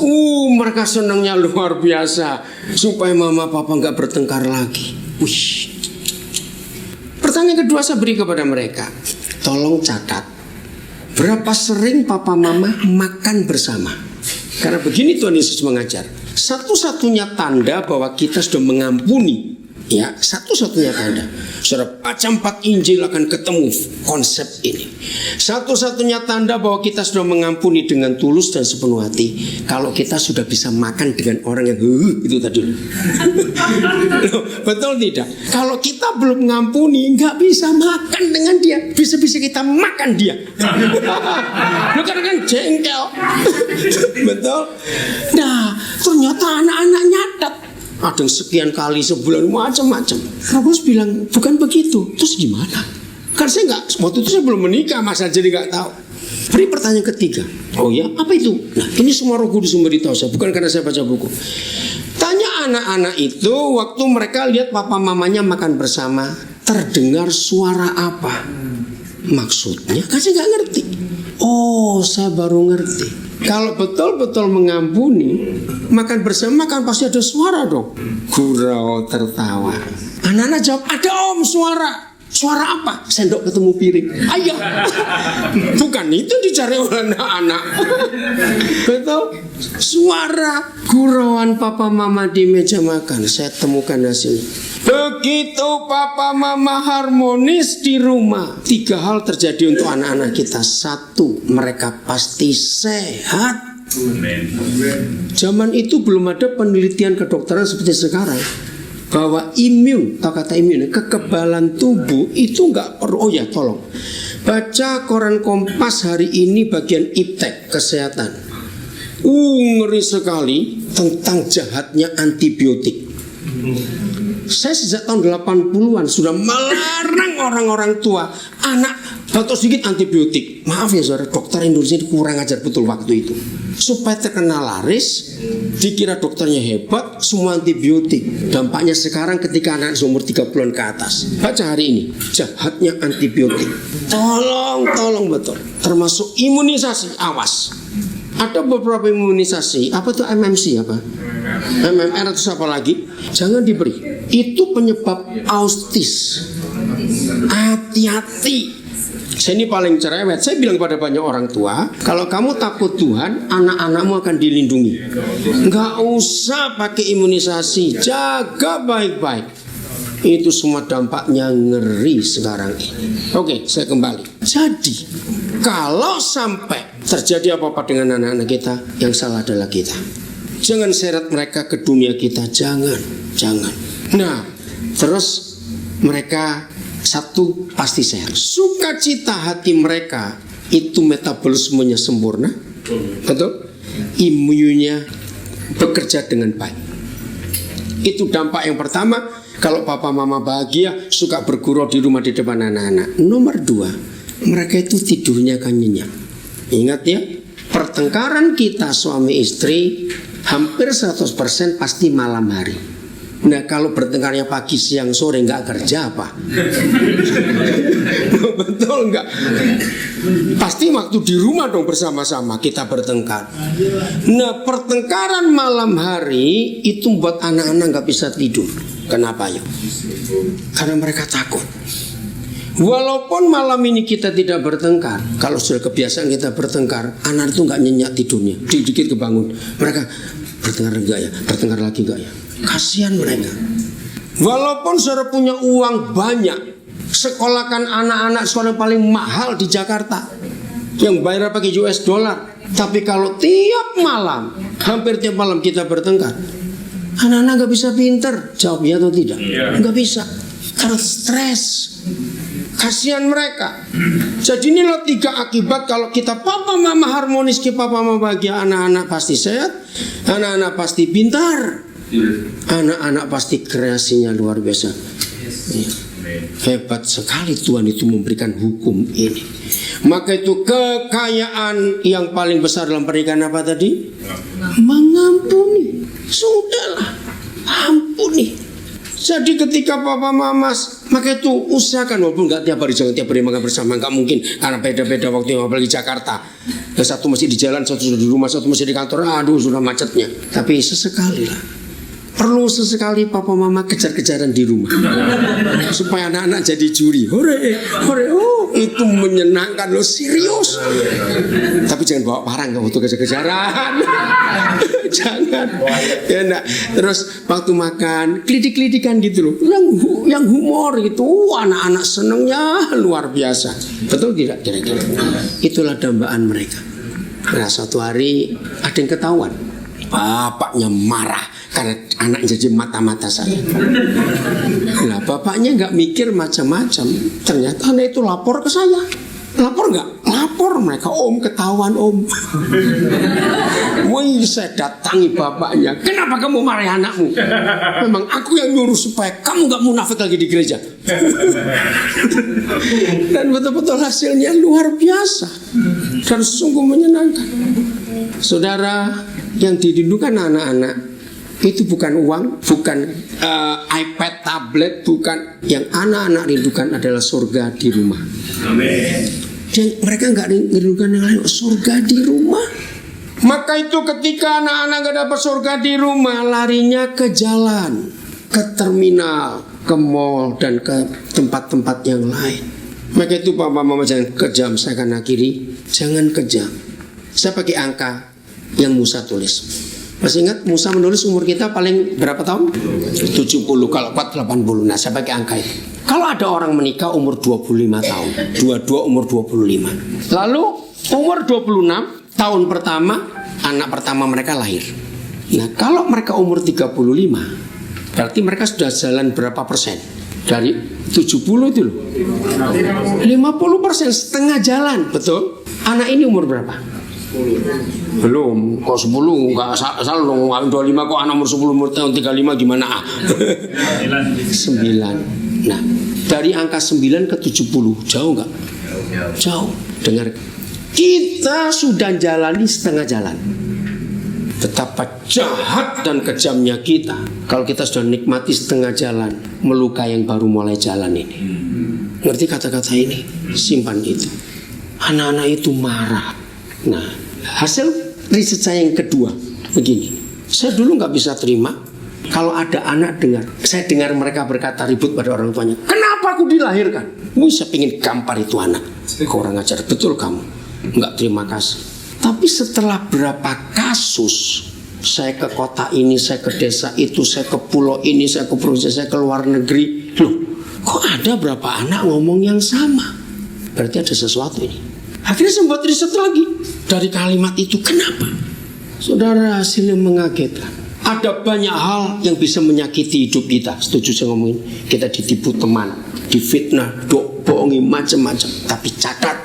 S1: mereka senangnya luar biasa supaya mama papa nggak bertengkar lagi. Wih. Pertanyaan kedua saya beri kepada mereka. Tolong catat. Berapa sering papa mama makan bersama? Karena begini Tuhan Yesus mengajar. Satu-satunya tanda bahwa kita sudah mengampuni, ya, satu-satunya tanda. Saudara baca 4 Injil akan ketemu konsep ini. Satu-satunya tanda bahwa kita sudah mengampuni dengan tulus dan sepenuh hati, kalau kita sudah bisa makan dengan orang yang itu tadi. Betul tidak? Kalau kita belum mengampuni, nggak bisa makan dengan dia. Bisa-bisa kita makan dia. Bukan kan jengkel. Betul? Nah, ternyata anak-anak nyatat. Ada yang sekian kali sebulan macam-macam. Terus bilang bukan begitu. Terus gimana? Kan saya nggak, waktu itu saya belum menikah, masa jadi nggak tahu. Beri pertanyaan ketiga. Oh ya, apa itu? Nah, ini semua Roh Kudus memberitahu saya, bukan karena saya baca buku. Tanya anak-anak itu waktu mereka lihat papa mamanya makan bersama, terdengar suara apa? Maksudnya kan saya nggak ngerti. Oh, saya baru ngerti. Kalau betul-betul mengampuni, makan bersama kan pasti ada suara dong. Gurau tertawa. Anak-anak jawab, ada om suara. Suara apa? Sendok ketemu piring. Ayah. Bukan itu dicari oleh anak-anak. Betul? Suara gurauan papa mama di meja makan. Saya temukan hasilnya. Begitu papa mama harmonis di rumah, 3 hal terjadi untuk anak-anak kita. 1, mereka pasti sehat. Zaman itu belum ada penelitian kedokteran seperti sekarang, bahwa imun, atau kata imun, kekebalan tubuh itu enggak perlu. Oh ya, tolong baca koran Kompas hari ini bagian iptek kesehatan. Ngeri sekali tentang jahatnya antibiotik. Saya sejak tahun 80-an sudah melarang orang-orang tua anak batuk sedikit antibiotik. Maaf ya saudara, dokter Indonesia itu kurang ajar betul waktu itu. Supaya terkenal laris, dikira dokternya hebat, semua antibiotik. Dampaknya sekarang ketika anak umur 3 bulan ke atas. Baca hari ini, jahatnya antibiotik. Tolong betul. Termasuk imunisasi, awas. Ada beberapa imunisasi, apa itu MMC apa? MMR atau apa lagi? Jangan diberi. Itu penyebab autis. Hati-hati. Saya ini paling cerewet. Saya bilang pada banyak orang tua, kalau kamu takut Tuhan, anak-anakmu akan dilindungi. Nggak usah pakai imunisasi, jaga baik-baik. Itu semua dampaknya ngeri sekarang ini. Oke, saya kembali. Jadi, kalau sampai terjadi apa-apa dengan anak-anak kita, yang salah adalah kita. Jangan seret mereka ke dunia kita, jangan. Nah, terus mereka satu pasti sehat. Sukacita hati mereka itu metabolismenya sempurna, betul? Imunnya bekerja dengan baik. Itu dampak yang pertama. Kalau papa mama bahagia, suka bergurau di rumah di depan anak-anak. Nomor 2, mereka itu tidurnya akan nyenyak. Ingat ya, pertengkaran kita suami istri hampir 100% pasti malam hari. Nah, kalau bertengkarnya pagi, siang, sore nggak kerja apa? Betul nggak? Pasti waktu di rumah dong bersama-sama kita bertengkar. Nah, pertengkaran malam hari itu buat anak-anak nggak bisa tidur. Kenapa ya? Karena mereka takut. Walaupun malam ini kita tidak bertengkar, kalau sudah kebiasaan kita bertengkar, anak itu nggak nyenyak tidurnya, dikit kebangun. Mereka bertengkar enggak ya? Bertengkar lagi enggak ya? Kasihan mereka. Walaupun saudara punya uang banyak, sekolahkan anak-anak sekolah paling mahal di Jakarta, yang bayar pakai US dollar. Tapi kalau tiap malam, hampir tiap malam kita bertengkar, anak-anak gak bisa pinter. Jawab ya atau tidak? Gak bisa, karena stres. Kasihan mereka. Jadi inilah 3 akibat kalau kita papa mama harmonis, kita papa mama bahagia, anak-anak pasti sehat, anak-anak pasti pintar, anak-anak pasti kreasinya luar biasa. Hebat sekali Tuhan itu memberikan hukum ini. Maka itu kekayaan yang paling besar dalam pernikahan apa tadi? Mengampuni. Sudahlah, ampuni. Jadi ketika papa mama, maka itu usahakan, walaupun nggak tiap hari, jangan tiap hari makan bersama, nggak mungkin karena beda-beda waktunya, apalagi Jakarta. Yang satu masih di jalan, satu sudah di rumah, satu masih di kantor, aduh sudah macetnya. Tapi sesekali lah, perlu sesekali papa mama kejar-kejaran di rumah supaya anak-anak jadi juri. Hore, oh itu menyenangkan loh, serius. Tapi jangan bawa parang waktu kejar-kejaran. Jangan. Ya enggak. Terus waktu makan klidik-klidikan gitu loh, yang humor gitu. Anak-anak senengnya luar biasa. Betul tidak kira-kira? Itulah dambaan mereka. Nah, suatu hari ada yang ketahuan, bapaknya marah karena anak jadi mata-mata saya. Nah, bapaknya nggak mikir macam-macam. Ternyata anak itu lapor ke saya. Lapor nggak? Lapor mereka. Om, ketahuan om. Wih, saya datangi bapaknya. Kenapa kamu marahi anakmu? Memang aku yang nyuruh supaya kamu nggak munafik lagi di gereja. Dan betul-betul hasilnya luar biasa dan sungguh menyenangkan. Saudara, yang dirindukan anak-anak itu bukan uang, bukan iPad, tablet, bukan. Yang anak-anak rindukan adalah surga di rumah. Amin. Dan mereka nggak rindukan yang lain, surga di rumah. Maka itu ketika anak-anak nggak dapat surga di rumah, larinya ke jalan, ke terminal, ke mall, dan ke tempat-tempat yang lain. Maka itu papa mama jangan kejam. Saya akan akhiri, jangan kejam. Saya pakai angka yang Musa tulis. Masih ingat Musa menulis umur kita paling berapa tahun? 70, kalau kuat 80. Nah, saya pakai angka itu. Kalau ada orang menikah umur 25 tahun, dua-dua umur 25. Lalu umur 26 tahun pertama, anak pertama mereka lahir. Nah, kalau mereka umur 35, berarti mereka sudah jalan berapa persen? Dari 70 itu loh, 50%, setengah jalan, betul? Anak ini umur berapa? Belum, kok 10 nggak salah dong, 25 kok anak umur 10 umur tahun 35 gimana? 9. Nah, dari angka 9 ke 70 jauh nggak? Jauh. Dengar, kita sudah jalani setengah jalan. Betapa jahat dan kejamnya kita kalau kita sudah nikmati setengah jalan, melukai yang baru mulai jalan ini. Ngerti kata-kata ini? Simpan itu. Anak-anak itu marah. Nah, hasil riset saya yang kedua begini. Saya dulu nggak bisa terima kalau ada anak dengar, saya dengar mereka berkata ribut pada orang tuanya. Kenapa aku dilahirkan? Saya pengen gampar itu anak. Kurang ajar, betul kamu. Enggak, terima kasih. Tapi setelah berapa kasus, saya ke kota ini, saya ke desa itu, saya ke pulau ini, saya ke provinsi, saya ke luar negeri. Loh, kok ada berapa anak ngomong yang sama? Berarti ada sesuatu ini. Akhirnya saya buat riset lagi dari kalimat itu. Kenapa? Saudara, hasilnya mengagetkan. Ada banyak hal yang bisa menyakiti hidup kita. Setuju saya ngomongin? Kita ditipu teman, difitnah, bohongi macam-macam. Tapi catat,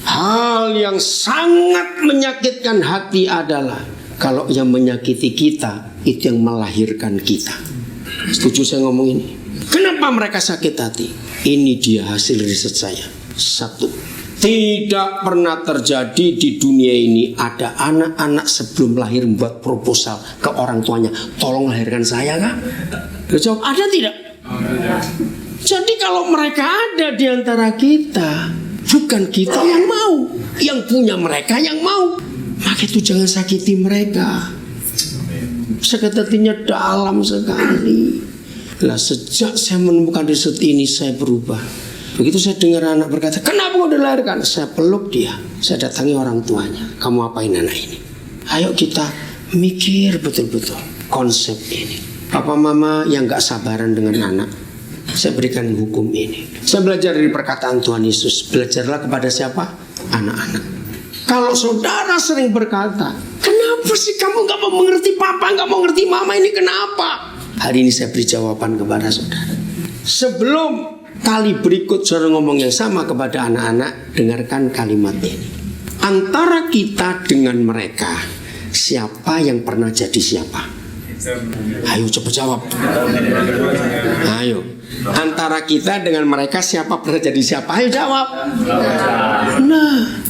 S1: hal yang sangat menyakitkan hati adalah kalau yang menyakiti kita itu yang melahirkan kita. Setuju saya ngomong ini? Kenapa mereka sakit hati? Ini dia hasil riset saya. 1. Tidak pernah terjadi di dunia ini ada anak-anak sebelum lahir membuat proposal ke orang tuanya, tolong lahirkan saya kah? Dia jawab, ada tidak? Jadi kalau mereka ada di antara kita, bukan kita yang mau, yang punya mereka yang mau. Maka itu jangan sakiti mereka. Sakit hatinya dalam sekali. Lah sejak saya menemukan riset ini, saya berubah. Begitu saya dengar anak berkata, kenapa kau dilahirkan? Saya peluk dia, saya datangi orang tuanya. Kamu apain anak ini? Ayo kita mikir betul-betul konsep ini. Papa mama yang gak sabaran dengan anak, saya berikan hukum ini. Saya belajar dari perkataan Tuhan Yesus. Belajarlah kepada siapa? Anak-anak. Kalau saudara sering berkata, kenapa sih kamu gak mau mengerti papa, gak mau mengerti mama, ini kenapa? Hari ini saya beri jawaban kepada saudara. Sebelum kali berikut saudara ngomong yang sama kepada anak-anak, dengarkan kalimat ini. Antara kita dengan mereka, siapa yang pernah jadi siapa? Ayo cepat jawab. Ayo. Antara kita dengan mereka, siapa pernah jadi siapa? Ayo jawab. Nah,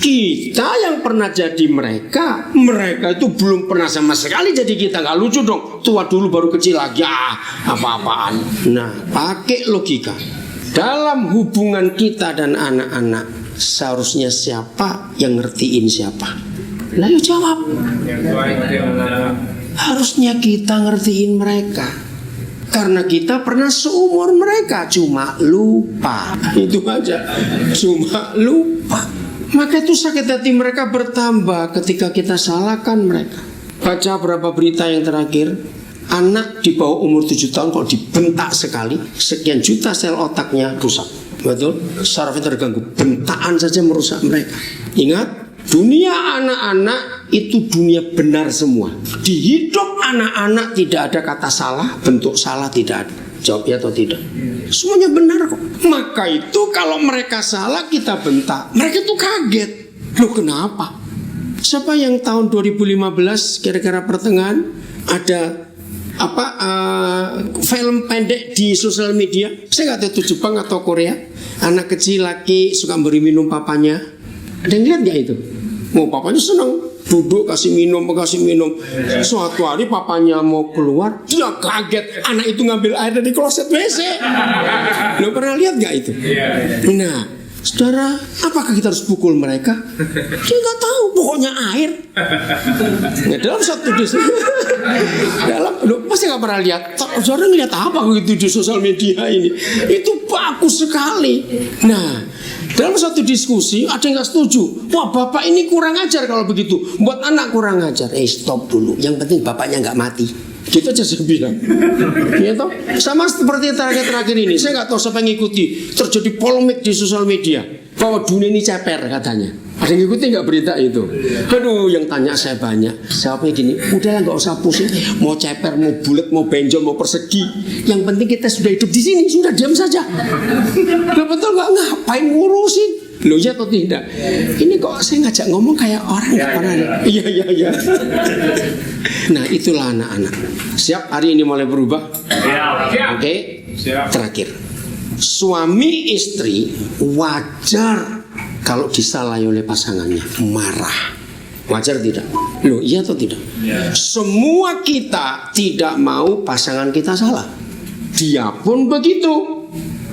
S1: kita yang pernah jadi mereka, mereka itu belum pernah sama sekali jadi kita. Gak lucu dong, tua dulu baru kecil lagi, apa-apaan. Nah, pakai logika. Dalam hubungan kita dan anak-anak, seharusnya siapa yang ngertiin siapa? Lah yuk jawab. Harusnya kita ngertiin mereka, karena kita pernah seumur mereka, cuma lupa. Itu aja, cuma lupa. Maka itu sakit hati mereka bertambah ketika kita salahkan mereka. Baca berapa berita yang terakhir, anak di bawah umur 7 tahun kok dibentak sekali, sekian juta sel otaknya rusak. Betul? Sarafnya terganggu, bentakan saja merusak mereka. Ingat, dunia anak-anak itu dunia benar semua. Di hidup anak-anak tidak ada kata salah, bentuk salah tidak ada. Jawab ya atau tidak? Semuanya benar kok. Maka itu kalau mereka salah kita bentak, mereka tuh kaget. Loh kenapa? Siapa yang tahun 2015 kira-kira pertengahan ada film pendek di sosial media? Saya nggak tahu itu Jepang atau Korea. Anak kecil laki suka beri minum papanya. Ada yang lihat nggak itu? Mau papanya senang, duduk kasih minum. Suatu hari papanya mau keluar, dia kaget, anak itu ngambil air dari kloset WC. Lo pernah lihat gak itu? Nah, saudara, apakah kita harus pukul mereka? Dia nggak tahu, pokoknya air. Nah, dalam satu lo pasti nggak pernah lihat. Saudara ngeliat apa gitu di sosial media ini? Itu bagus sekali. Nah, dalam satu diskusi ada yang gak setuju. Wah, bapak ini kurang ajar kalau begitu, buat anak kurang ajar. Stop dulu, yang penting bapaknya gak mati. Gitu aja saya bilang. Ya toh? Sama seperti terakhir ini, saya gak tahu siapa yang ngikuti. Terjadi polemik di sosial media bahwa dunia ini ceper katanya. Ada yang ngikuti gak berita itu? Aduh, yang tanya saya banyak. Jawabnya gini, udahlah gak usah pusing. Mau ceper, mau bulat, mau benjol, mau persegi, yang penting kita sudah hidup di sini, sudah diam saja. Loh, betul gak? Ngapain ngurusin? Loh ya atau tidak? Ini kok saya ngajak ngomong kayak orang gak pernah. Iya. Nah itulah anak-anak. Siap hari ini mulai berubah? Oke. Terakhir, suami istri wajar kalau disalahi oleh pasangannya, marah. Wajar tidak? Loh iya atau tidak? Semua kita tidak mau pasangan kita salah. Dia pun begitu,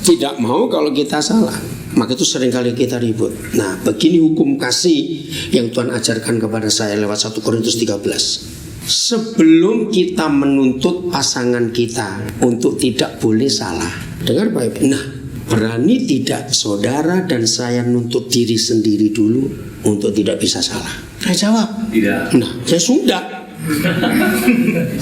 S1: tidak mau kalau kita salah. Maka itu seringkali kita ribut. Nah, begini hukum kasih yang Tuhan ajarkan kepada saya lewat 1 Korintus 13. Sebelum kita menuntut pasangan kita untuk tidak boleh salah, dengar baik. Nah, Berani tidak saudara dan saya nuntut diri sendiri dulu untuk tidak bisa salah? Saya jawab,
S3: Tidak.
S1: Nah, ya sudah.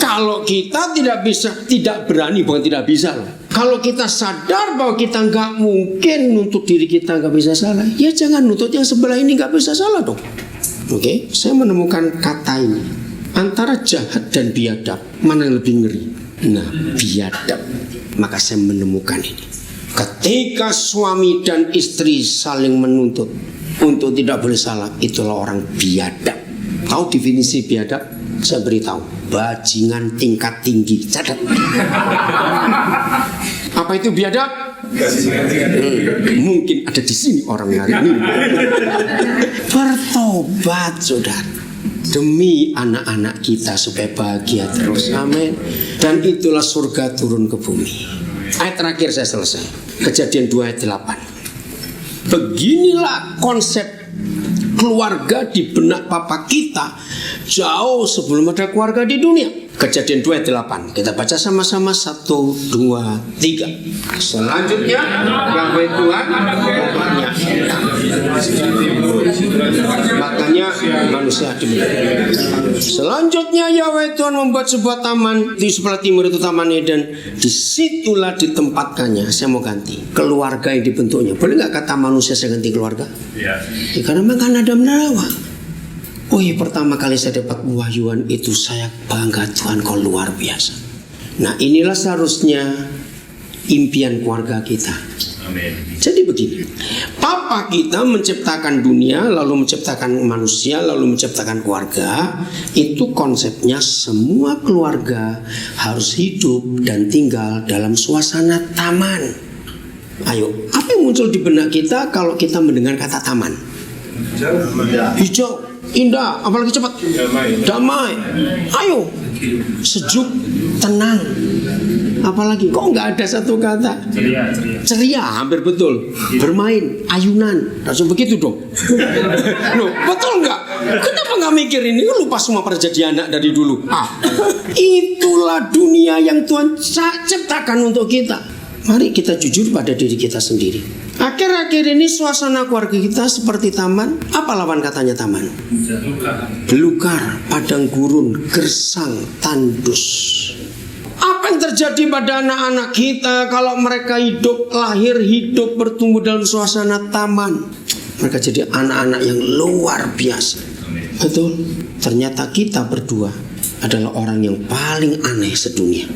S1: Kalau kita tidak bisa, tidak berani, bukan tidak bisa loh. Kalau kita sadar bahwa kita nggak mungkin nuntut diri kita nggak bisa salah, ya jangan nuntut yang sebelah ini nggak bisa salah dong. Oke, saya menemukan kata ini. Antara jahat dan biadab, mana yang lebih ngeri? Nah, biadab. Maka saya menemukan ini. Ketika suami dan istri saling menuntut untuk tidak boleh salah, itulah orang biadab. Tahu definisi biadab? Saya beritahu, bajingan tingkat tinggi. Catat. Apa itu biadab? Mungkin ada di sini orang hari ini. Bertobat, saudara, demi anak-anak kita supaya bahagia terus. Amin. Dan itulah surga turun ke bumi. Ayat terakhir saya selesai. Kejadian 2 ayat 8. Beginilah konsep keluarga di benak papa kita jauh sebelum ada keluarga di dunia. Kejadian 2 ayat 8. Kita baca sama-sama 1, 2, 3. Selanjutnya Yahweh Tuhan makanya manusia demikian. Selanjutnya Yahweh Tuhan membuat sebuah taman di sebelah timur, itu Taman Eden. Disitulah ditempatkannya. Saya mau ganti keluarga yang dibentuknya. Boleh nggak kata manusia saya ganti keluarga? Ya, karena makan Adam dan Hawa. Oh iya, pertama kali saya dapat wahyuan itu saya bangga, Tuhan kau luar biasa. Nah, inilah seharusnya impian keluarga kita. Amin. Jadi begini, Papa kita menciptakan dunia, lalu menciptakan manusia, lalu menciptakan keluarga. Itu konsepnya semua keluarga harus hidup dan tinggal dalam suasana taman. Ayo, apa yang muncul di benak kita kalau kita mendengar kata taman? Hijau, indah, apalagi cepat, damai. Ayo, sejuk, tenang. Apalagi kok nggak ada satu kata? Ceria, hampir betul. Bermain, ayunan, langsung begitu dong. Loh, betul nggak? Kenapa nggak mikir ini? Lupa semua pernah jadi anak dari dulu. Itulah dunia yang Tuhan ciptakan untuk kita. Mari kita jujur pada diri kita sendiri. Akhir-akhir ini suasana keluarga kita seperti taman. Apa lawan katanya taman? Belukar, padang gurun, gersang, tandus. Apa yang terjadi pada anak-anak kita kalau mereka hidup, lahir, hidup, bertumbuh dalam suasana taman? Mereka jadi anak-anak yang luar biasa. Betul? Ternyata kita berdua adalah orang yang paling aneh sedunia.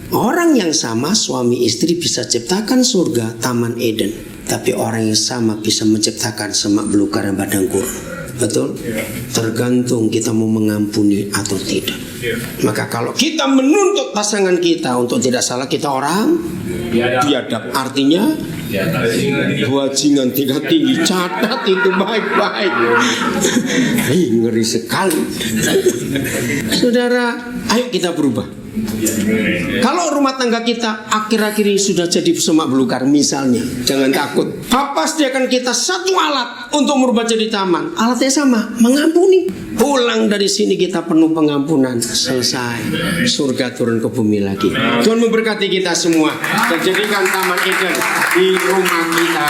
S1: Orang yang sama, suami istri, bisa ciptakan surga, Taman Eden. Tapi orang yang sama bisa menciptakan semak belukar dan padang gurun. Betul? Tergantung kita mau mengampuni atau tidak. Maka kalau kita menuntut pasangan kita untuk tidak salah, kita orang biadab. Artinya bajingan tingkat tinggi. Catat itu baik-baik. Ngeri sekali. Saudara, ayo kita berubah. Kalau rumah tangga kita akhir-akhir ini sudah jadi semak belukar misalnya, jangan takut. Papa sediakan kita satu alat untuk merubah jadi taman. Alatnya sama, mengampuni. Pulang dari sini kita penuh pengampunan. Selesai. Surga turun ke bumi lagi. Tuhan memberkati kita semua dan jadikan Taman Eden di rumah kita.